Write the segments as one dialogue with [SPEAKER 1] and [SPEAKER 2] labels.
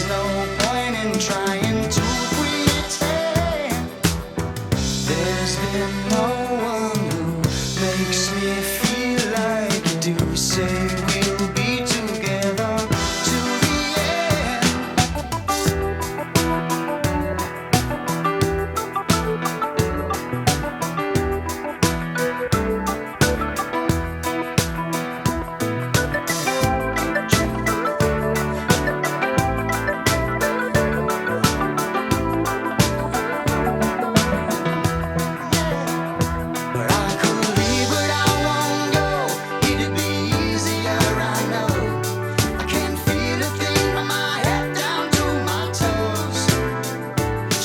[SPEAKER 1] there's no point in trying to pretend. There's been no one who makes me feel like you do. Say we'll be together to the end. But I could leave, but I won't go. It'd be easier, I know. I can't feel a thing from my head down to my toes.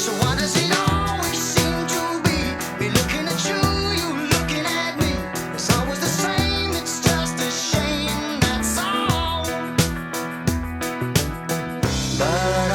[SPEAKER 1] So why does it always seem to be me looking at you, you looking at me? It's always the same, it's just a shame, that's all. But